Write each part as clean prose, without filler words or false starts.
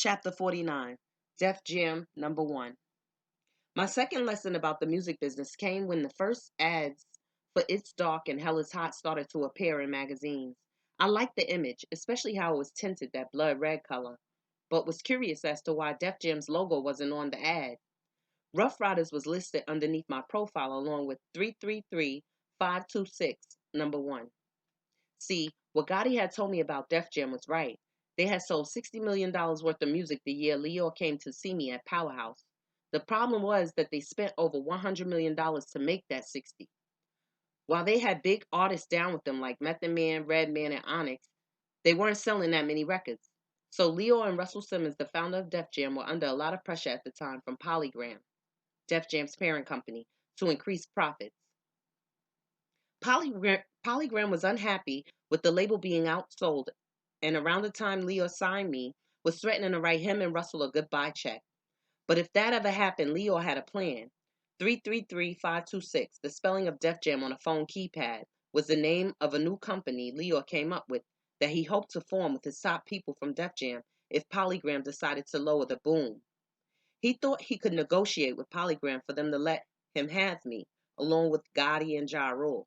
Chapter 49, Def Jam Number 1. My second lesson about the music business came when the first ads for It's Dark and Hell is Hot started to appear in magazines. I liked the image, especially how it was tinted that blood red color, but was curious as to why Def Jam's logo wasn't on the ad. Rough Riders was listed underneath my profile along with 333-526, number 1. See, what Gotti had told me about Def Jam was right. They had sold $60 million worth of music the year Leo came to see me at Powerhouse. The problem was that they spent over $100 million to make that 60. While they had big artists down with them like Method Man, Redman, and Onyx, they weren't selling that many records. So Leo and Russell Simmons, the founder of Def Jam, were under a lot of pressure at the time from Polygram, Def Jam's parent company, to increase profits. Polygram was unhappy with the label being outsold, and around the time Leo signed me, was threatening to write him and Russell a goodbye check. But if that ever happened, Leo had a plan. 333-526, the spelling of Def Jam on a phone keypad, was the name of a new company Leo came up with that he hoped to form with his top people from Def Jam if Polygram decided to lower the boom. He thought he could negotiate with Polygram for them to let him have me, along with Gotti and E.A.R.L,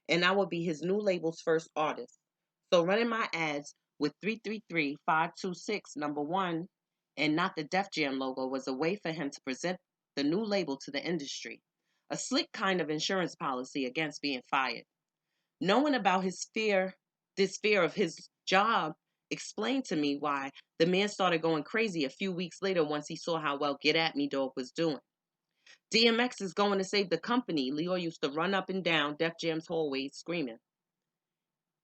and I would be his new label's first artist. So running my ads with 333-526, number 1, and not the Def Jam logo was a way for him to present the new label to the industry. A slick kind of insurance policy against being fired. Knowing about this fear of his job explained to me why the man started going crazy a few weeks later once he saw how well Get At Me Dog was doing. DMX is going to save the company, Leo used to run up and down Def Jam's hallways screaming.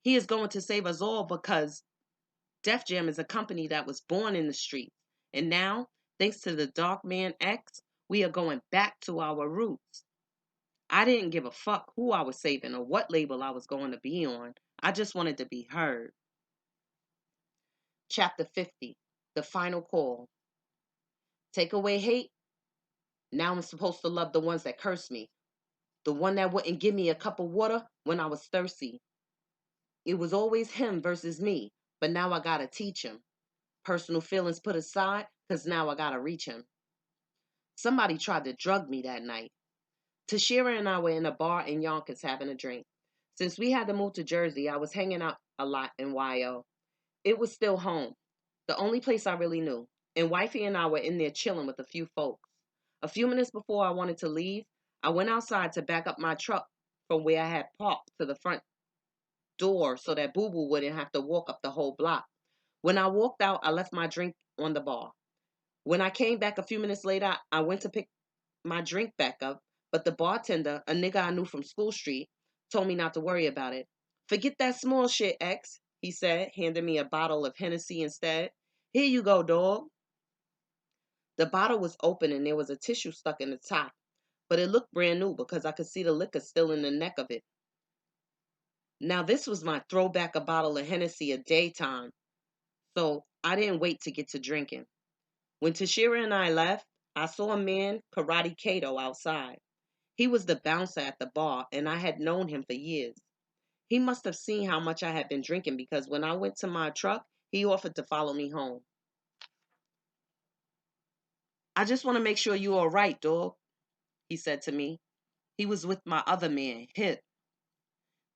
He is going to save us all because Def Jam is a company that was born in the streets. And now, thanks to the Dark Man X, we are going back to our roots. I didn't give a fuck who I was saving or what label I was going to be on. I just wanted to be heard. Chapter 50, The Final Call. Take away hate. Now I'm supposed to love the ones that curse me. The one that wouldn't give me a cup of water when I was thirsty. It was always him versus me, but now I gotta teach him. Personal feelings put aside, cause now I gotta reach him. Somebody tried to drug me that night. Tashira and I were in a bar in Yonkers having a drink. Since we had to move to Jersey, I was hanging out a lot in YO. It was still home, the only place I really knew, and Wifey and I were in there chilling with a few folks. A few minutes before I wanted to leave, I went outside to back up my truck from where I had parked to the front door so that Boo Boo wouldn't have to walk up the whole block. When I walked out, I left my drink on the bar. When I came back a few minutes later, I went to pick my drink back up, but the bartender, a nigga I knew from School Street, told me not to worry about it. Forget that small shit, X, he said, handing me a bottle of Hennessy instead. Here you go, dog. The bottle was open and there was a tissue stuck in the top, but it looked brand new because I could see the liquor still in the neck of it. Now, this was my throwback a bottle of Hennessy a daytime, so I didn't wait to get to drinking. When Tashira and I left, I saw a man, Karate Kato, outside. He was the bouncer at the bar, and I had known him for years. He must have seen how much I had been drinking because when I went to my truck, he offered to follow me home. I just want to make sure you all right, dog, he said to me. He was with my other man, Hip.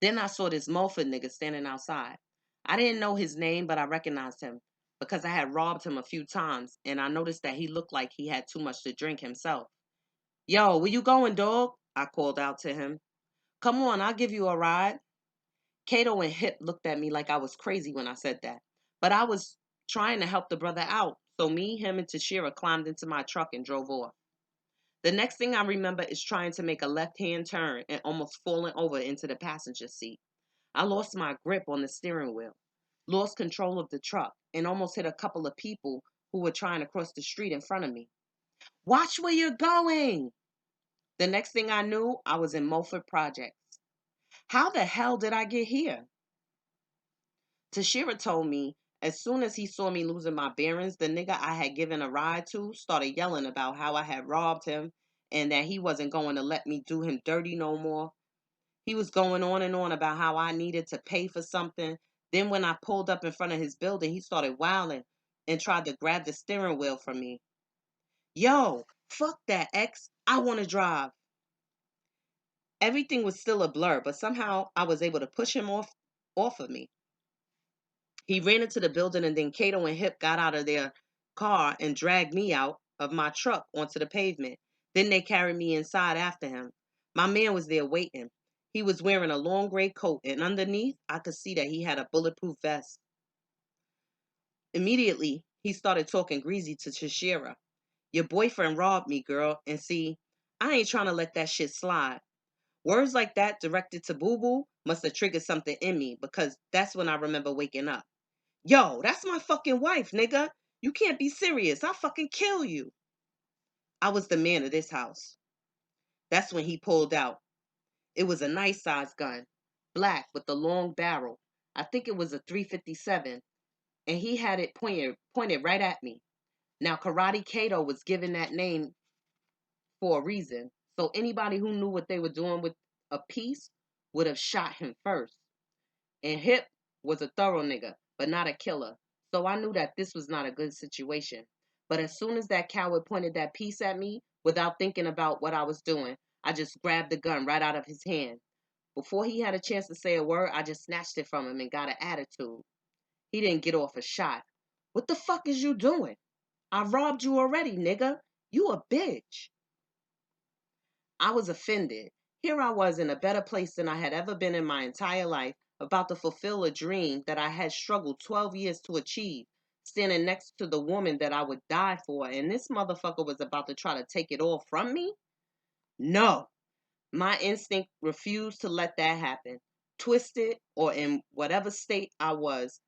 Then I saw this Mulford nigga standing outside. I didn't know his name, but I recognized him because I had robbed him a few times, and I noticed that he looked like he had too much to drink himself. Yo, where you going, dog? I called out to him. Come on, I'll give you a ride. Kato and Hip looked at me like I was crazy when I said that, but I was trying to help the brother out, so me, him, and Tashira climbed into my truck and drove off. The next thing I remember is trying to make a left-hand turn and almost falling over into the passenger seat. I lost my grip on the steering wheel, lost control of the truck, and almost hit a couple of people who were trying to cross the street in front of me. Watch where you're going! The next thing I knew, I was in Mulford Projects. How the hell did I get here? Tashira told me as soon as he saw me losing my bearings, the nigga I had given a ride to started yelling about how I had robbed him and that he wasn't going to let me do him dirty no more. He was going on and on about how I needed to pay for something. Then when I pulled up in front of his building, he started wilding. and tried to grab the steering wheel from me. Yo, fuck that, X. I want to drive. Everything was still a blur, but somehow I was able to push him off of me. He ran into the building, and then Kato and Hip got out of their car and dragged me out of my truck onto the pavement. Then they carried me inside after him. My man was there waiting. He was wearing a long gray coat, and underneath, I could see that he had a bulletproof vest. Immediately, he started talking greasy to Tashira. Your boyfriend robbed me, girl, and see, I ain't trying to let that shit slide. Words like that directed to Boo Boo must have triggered something in me because that's when I remember waking up. Yo, that's my fucking wife, nigga. You can't be serious. I'll fucking kill you. I was the man of this house. That's when he pulled out. It was a nice sized gun, black with a long barrel. I think it was a 357, and he had it pointed right at me. Now, Karate Kato was given that name for a reason, so anybody who knew what they were doing with a piece would have shot him first. And Hip was a thorough nigga, but not a killer. So I knew that this was not a good situation. But as soon as that coward pointed that piece at me, without thinking about what I was doing, I just grabbed the gun right out of his hand. Before he had a chance to say a word, I just snatched it from him and got an attitude. He didn't get off a shot. What the fuck is you doing? I robbed you already, nigga. You a bitch. I was offended. Here I was in a better place than I had ever been in my entire life, about to fulfill a dream that I had struggled 12 years to achieve, standing next to the woman that I would die for, and this motherfucker was about to try to take it all from me? No. My instinct refused to let that happen. Twisted, or in whatever state I was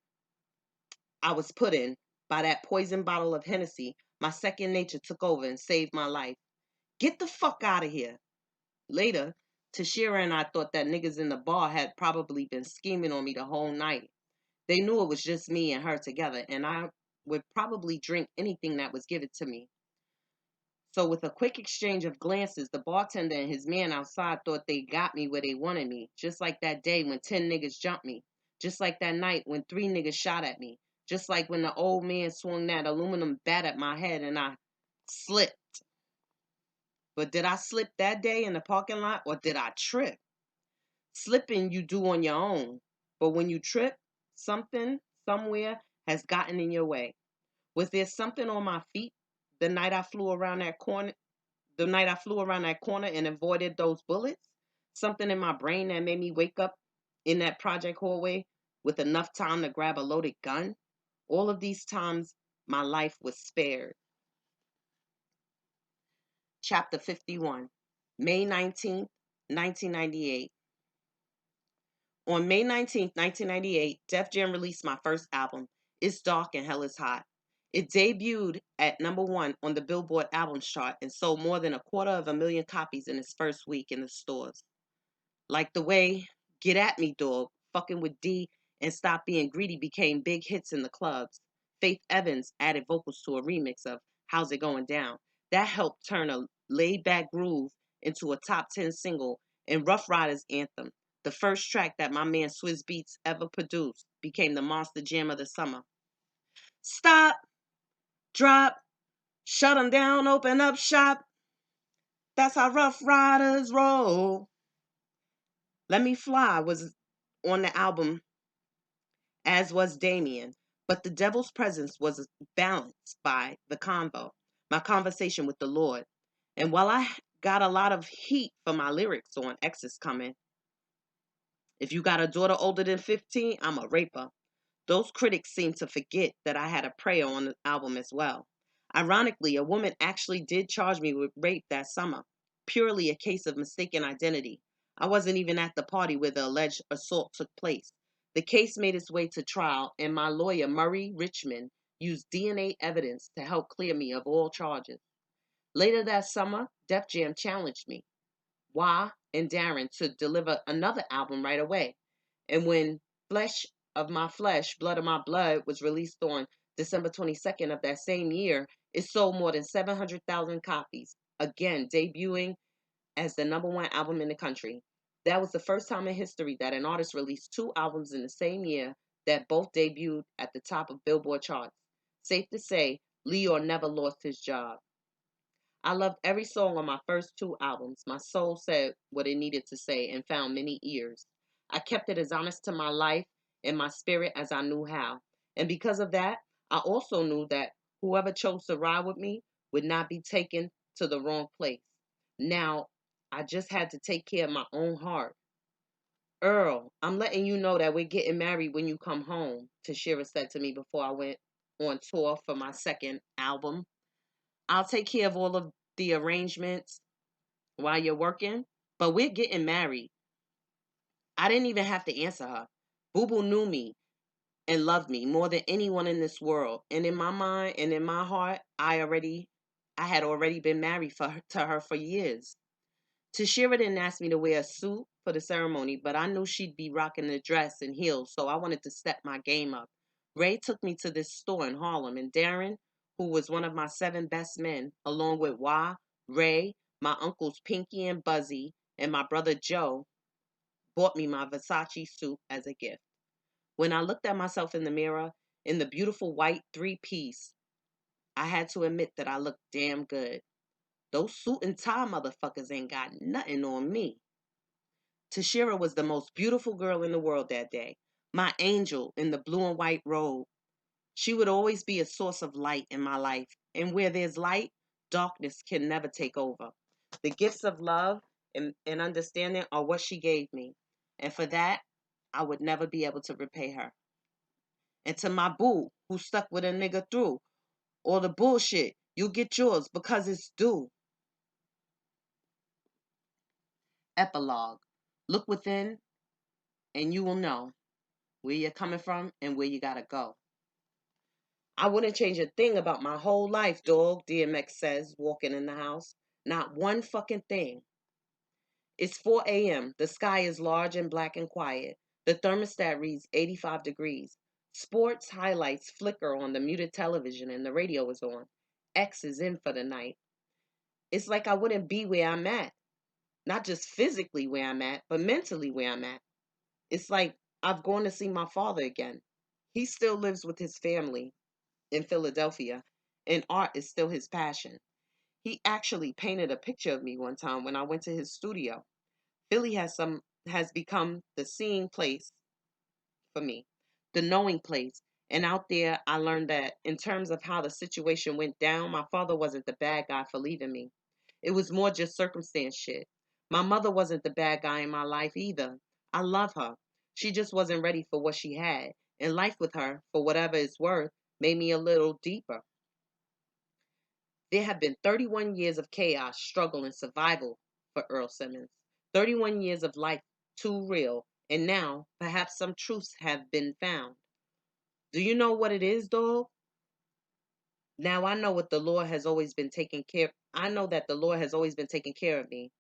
put in by that poison bottle of Hennessy, my second nature took over and saved my life. Get the fuck out of here. Later, Tashira and I thought that niggas in the bar had probably been scheming on me the whole night. They knew it was just me and her together, and I would probably drink anything that was given to me. So, with a quick exchange of glances, the bartender and his man outside thought they got me where they wanted me, just like that day when 10 niggas jumped me, just like that night when 3 niggas shot at me, just like when the old man swung that aluminum bat at my head and I slipped. But did I slip that day in the parking lot, or did I trip? Slipping you do on your own, but when you trip, something somewhere has gotten in your way. Was there something on my feet the night I flew around that corner? The night I flew around that corner and avoided those bullets? Something in my brain that made me wake up in that project hallway with enough time to grab a loaded gun? All of these times, my life was spared. Chapter 51, May 19th, 1998. On May 19th, 1998, Def Jam released my first album, It's Dark and Hell is Hot. It debuted at #1 on the Billboard Albums chart and sold more than 250,000 copies in its first week in the stores. Like the way Get At Me Dog, Fucking with D, and Stop Being Greedy became big hits in the clubs. Faith Evans added vocals to a remix of How's It Going Down. That helped turn a laid back groove into a top 10 single, and Rough Riders Anthem, the first track that my man Swizz Beatz ever produced, became the monster jam of the summer. Stop, drop, shut 'em down, open up shop. That's how Rough Riders roll. Let Me Fly was on the album, as was Damien, but The Devil's Presence was balanced by The Convo, my conversation with the Lord. And while I got a lot of heat for my lyrics on X is Coming, if you got a daughter older than 15, I'm a raper. Those critics seem to forget that I had a prayer on the album as well. Ironically, a woman actually did charge me with rape that summer, purely a case of mistaken identity. I wasn't even at the party where the alleged assault took place. The case made its way to trial, and my lawyer, Murray Richmond, used DNA evidence to help clear me of all charges. Later that summer, Def Jam challenged me, Wah, and Darren to deliver another album right away. And when Flesh of My Flesh, Blood of My Blood was released on December 22nd of that same year, it sold more than 700,000 copies, again debuting as the #1 album in the country. That was the first time in history that an artist released two albums in the same year that both debuted at the top of Billboard charts. Safe to say, Leor never lost his job. I loved every song on my first two albums. My soul said what it needed to say and found many ears. I kept it as honest to my life and my spirit as I knew how. And because of that, I also knew that whoever chose to ride with me would not be taken to the wrong place. Now, I just had to take care of my own heart. Earl, I'm letting you know that we're getting married when you come home, Tashira said to me before I went on tour for my second album. I'll take care of all of the arrangements while you're working, but we're getting married. I didn't even have to answer her. Boo Boo knew me and loved me more than anyone in this world. And in my mind and in my heart, I had already been married to her for years. Tashira didn't ask me to wear a suit for the ceremony, but I knew she'd be rocking a dress and heels, so I wanted to step my game up. Ray took me to this store in Harlem, and Darren, who was one of my seven best men, along with Wah, Ray, my uncles Pinky and Buzzy, and my brother Joe, bought me my Versace suit as a gift. When I looked at myself in the mirror, in the beautiful white three-piece, I had to admit that I looked damn good. Those suit and tie motherfuckers ain't got nothing on me. Tashira was the most beautiful girl in the world that day, my angel in the blue and white robe. She would always be a source of light in my life, and where there's light, darkness can never take over. The gifts of love and understanding are what she gave me, and for that, I would never be able to repay her. And to my boo, who stuck with a nigga through all the bullshit, you get yours because it's due. Epilogue. Look within, and you will know where you're coming from and where you gotta go. I wouldn't change a thing about my whole life, dog, DMX says, walking in the house. Not one fucking thing. It's 4 a.m. The sky is large and black and quiet. The thermostat reads 85 degrees. Sports highlights flicker on the muted television and the radio is on. X is in for the night. It's like I wouldn't be where I'm at. Not just physically where I'm at, but mentally where I'm at. It's like I've gone to see my father again. He still lives with his family in Philadelphia, and art is still his passion. He actually painted a picture of me one time when I went to his studio. Philly has become the seeing place for me, the knowing place. And out there, I learned that in terms of how the situation went down, my father wasn't the bad guy for leaving me. It was more just circumstance shit. My mother wasn't the bad guy in my life either. I love her. She just wasn't ready for what she had. And life with her, for whatever it's worth, made me a little deeper. There have been 31 years of chaos, struggle, and survival for Earl Simmons. 31 years of life too real, and now perhaps some truths have been found. Do you know what it is, dog? Now I know what the Lord has always been taking care. I know that the Lord has always been taking care of me.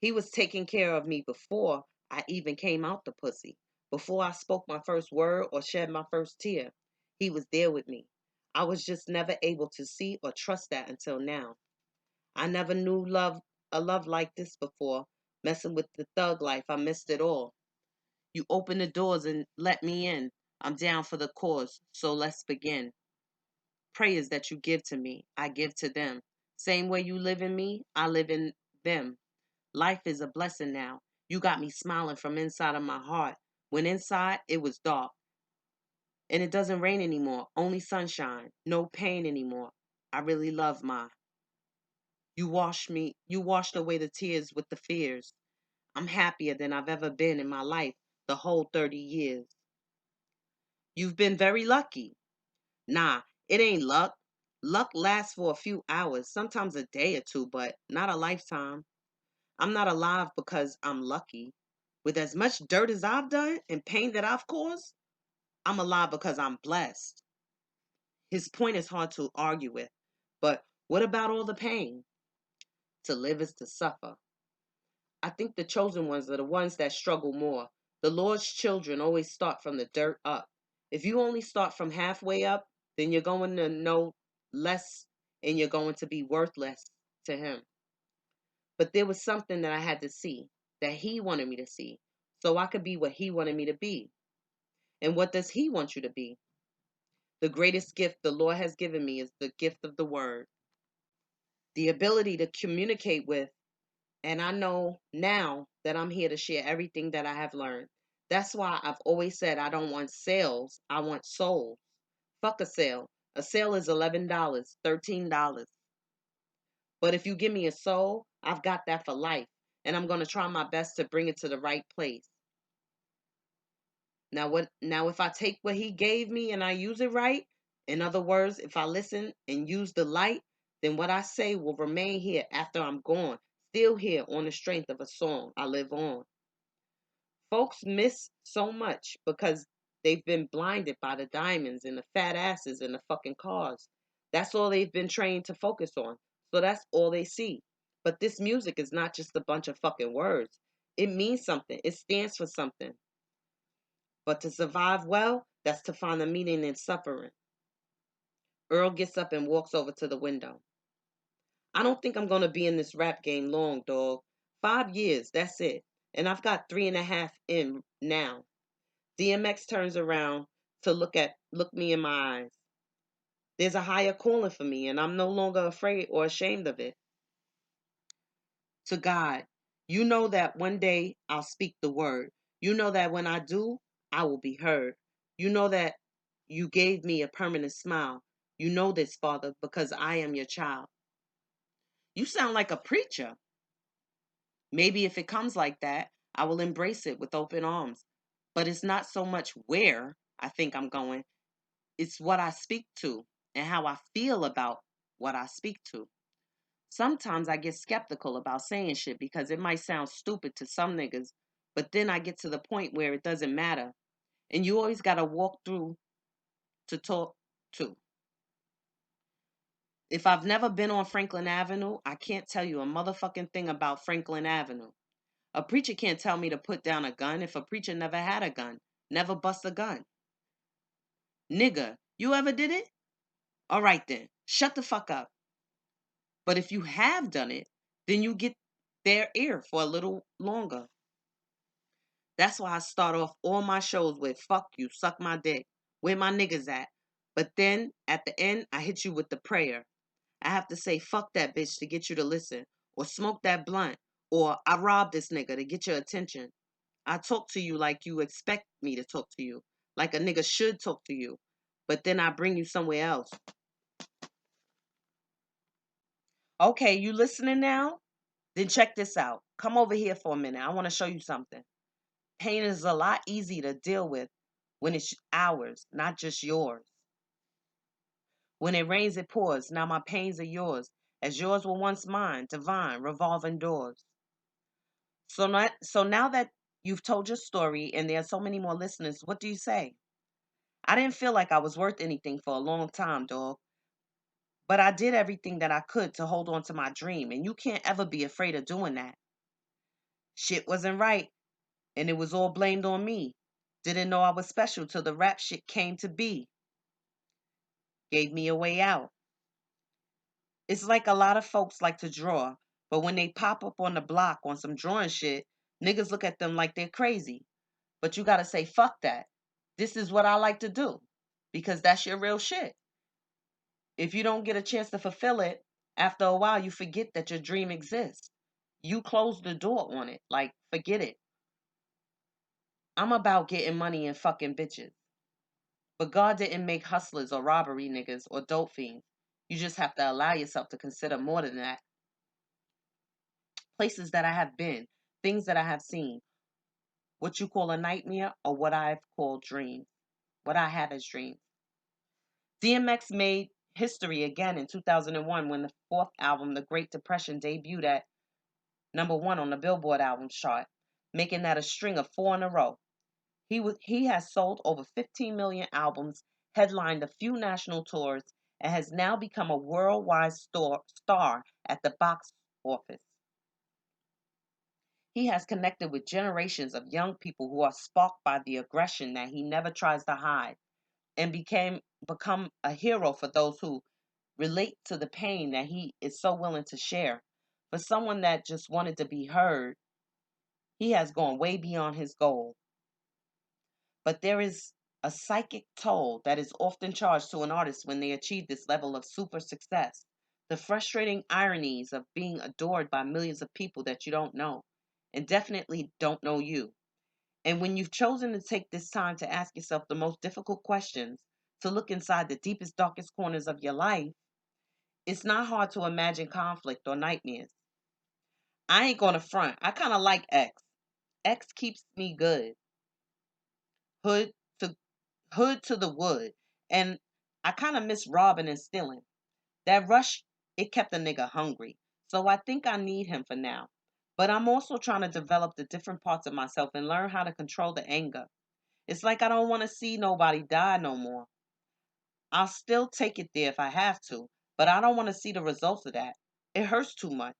He was taking care of me before I even came out the pussy, before I spoke my first word or shed my first tear. He was there with me. I was just never able to see or trust that until now. I never knew a love like this before. Messing with the thug life, I missed it all. You opened the doors and let me in. I'm down for the cause, so let's begin. Prayers that you give to me, I give to them. Same way you live in me, I live in them. Life is a blessing now. You got me smiling from inside of my heart. When inside, it was dark. And it doesn't rain anymore, only sunshine. No pain anymore. I really love Ma. You washed away the tears with the fears. I'm happier than I've ever been in my life, the whole 30 years. You've been very lucky. Nah, it ain't luck. Luck lasts for a few hours, sometimes a day or two, but not a lifetime. I'm not alive because I'm lucky. With as much dirt as I've done and pain that I've caused, I'm alive because I'm blessed. His point is hard to argue with, but what about all the pain? To live is to suffer. I think the chosen ones are the ones that struggle more. The Lord's children always start from the dirt up. If you only start from halfway up, then you're going to know less and you're going to be worthless to Him. But there was something that I had to see, that He wanted me to see, so I could be what He wanted me to be. And what does He want you to be? The greatest gift the Lord has given me is the gift of the word, the ability to communicate with. And I know now that I'm here to share everything that I have learned. That's why I've always said I don't want sales, I want souls. Fuck a sale. A sale is $11, $13. But if you give me a soul, I've got that for life. And I'm going to try my best to bring it to the right place. Now if I take what he gave me and I use it right, in other words, if I listen and use the light, then what I say will remain here after I'm gone, still here on the strength of a song I live on. Folks miss so much because they've been blinded by the diamonds and the fat asses and the fucking cars. That's all they've been trained to focus on. So that's all they see. But this music is not just a bunch of fucking words. It means something. It stands for something. But to survive well, that's to find the meaning in suffering. Earl gets up and walks over to the window. I don't think I'm going to be in this rap game long, dog. 5 years, that's it. And I've got 3.5 in now. DMX turns around to look me in my eyes. There's a higher calling for me, and I'm no longer afraid or ashamed of it. To God, you know that one day I'll speak the word. You know that when I do, I will be heard. You know that you gave me a permanent smile. You know this, Father, because I am your child. You sound like a preacher. Maybe if it comes like that, I will embrace it with open arms. But it's not so much where I think I'm going, it's what I speak to and how I feel about what I speak to. Sometimes I get skeptical about saying shit because it might sound stupid to some niggas, but then I get to the point where it doesn't matter. And you always got to walk through to talk to. If I've never been on Franklin Avenue, I can't tell you a motherfucking thing about Franklin Avenue. A preacher can't tell me to put down a gun if a preacher never had a gun, never bust a gun. Nigga, you ever did it? All right then, shut the fuck up. But if you have done it, then you get their ear for a little longer. That's why I start off all my shows with fuck you, suck my dick, where my niggas at. But then at the end, I hit you with the prayer. I have to say fuck that bitch to get you to listen, or smoke that blunt, or I robbed this nigga to get your attention. I talk to you like you expect me to talk to you, like a nigga should talk to you. But then I bring you somewhere else. Okay, you listening now? Then check this out. Come over here for a minute. I want to show you something. Pain is a lot easier to deal with when it's ours, not just yours. When it rains, it pours. Now my pains are yours, as yours were once mine, divine, revolving doors. So now that you've told your story and there are so many more listeners, what do you say? I didn't feel like I was worth anything for a long time, dog. But I did everything that I could to hold on to my dream, and you can't ever be afraid of doing that. Shit wasn't right, and it was all blamed on me. Didn't know I was special till the rap shit came to be. Gave me a way out. It's like a lot of folks like to draw, but when they pop up on the block on some drawing shit, niggas look at them like they're crazy. But you gotta say, fuck that. This is what I like to do. Because that's your real shit. If you don't get a chance to fulfill it, after a while you forget that your dream exists. You close the door on it. Like, forget it. I'm about getting money and fucking bitches. But God didn't make hustlers or robbery niggas or dope fiends. You just have to allow yourself to consider more than that. Places that I have been, things that I have seen, what you call a nightmare or what I've called dreams, what I have as dreams. DMX made history again in 2001 when the fourth album, The Great Depression, debuted at #1 on the Billboard albums chart, making that a string of 4 in a row. He has sold over 15 million albums, headlined a few national tours, and has now become a worldwide star at the box office. He has connected with generations of young people who are sparked by the aggression that he never tries to hide, and become a hero for those who relate to the pain that he is so willing to share. For someone that just wanted to be heard, he has gone way beyond his goal. But there is a psychic toll that is often charged to an artist when they achieve this level of super success. The frustrating ironies of being adored by millions of people that you don't know and definitely don't know you. And when you've chosen to take this time to ask yourself the most difficult questions, to look inside the deepest, darkest corners of your life, it's not hard to imagine conflict or nightmares. I ain't gonna front. I kind of like X. X keeps me good. Hood to hood to the wood. And I kind of miss robbing and stealing. That rush, it kept a nigga hungry. So I think I need him for now. But I'm also trying to develop the different parts of myself and learn how to control the anger. It's like I don't want to see nobody die no more. I'll still take it there if I have to, but I don't want to see the results of that. It hurts too much.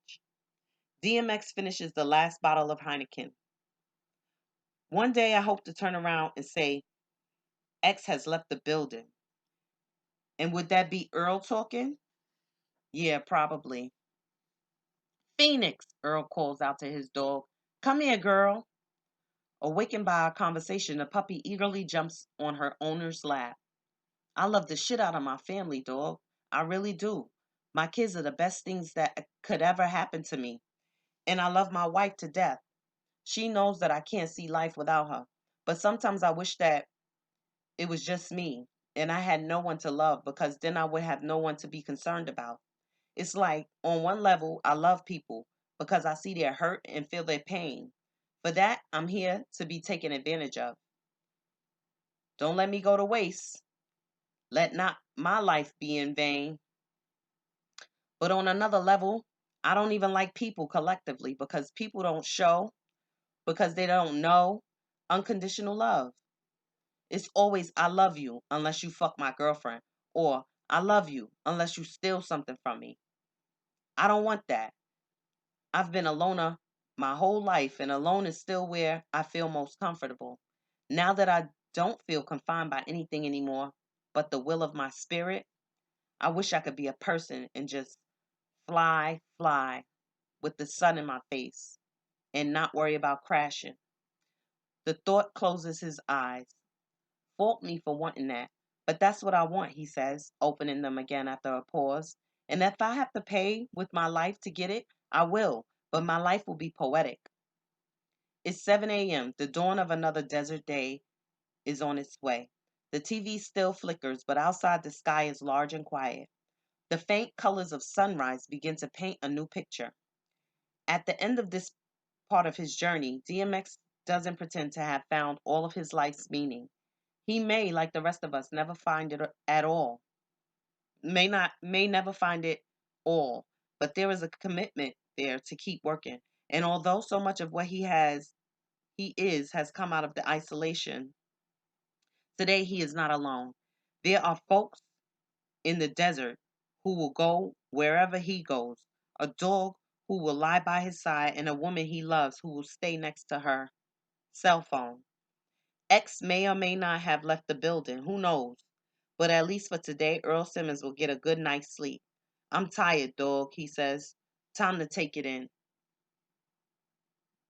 DMX finishes the last bottle of Heineken. One day I hope to turn around and say, X has left the building. And would that be Earl talking? Yeah, probably. Phoenix, Earl calls out to his dog. Come here, girl. Awakened by our conversation, the puppy eagerly jumps on her owner's lap. I love the shit out of my family, dog. I really do. My kids are the best things that could ever happen to me. And I love my wife to death. She knows that I can't see life without her. But sometimes I wish that it was just me and I had no one to love because then I would have no one to be concerned about. It's like, on one level, I love people because I see their hurt and feel their pain. For that, I'm here to be taken advantage of. Don't let me go to waste. Let not my life be in vain. But on another level, I don't even like people collectively because people don't show, because they don't know unconditional love. It's always, I love you unless you fuck my girlfriend, or I love you unless you steal something from me. I don't want that. I've been a loner my whole life, and alone is still where I feel most comfortable. Now that I don't feel confined by anything anymore but the will of my spirit, I wish I could be a person and just fly, fly with the sun in my face and not worry about crashing. The thought closes his eyes. Fault me for wanting that, but that's what I want, he says, opening them again after a pause. And if I have to pay with my life to get it, I will, but my life will be poetic. It's 7 a.m. The dawn of another desert day is on its way. The TV still flickers, but outside the sky is large and quiet. The faint colors of sunrise begin to paint a new picture. At the end of this part of his journey, DMX doesn't pretend to have found all of his life's meaning. He may, like the rest of us, never find it at all. May never find it all, but there is a commitment there to keep working. And although so much of what has come out of the isolation, today he is not alone. There are folks in the desert who will go wherever he goes, a dog who will lie by his side, and a woman he loves who will stay next to her cell phone. X may or may not have left the building, who knows? But at least for today, Earl Simmons will get a good night's sleep. I'm tired, dog, he says. Time to take it in.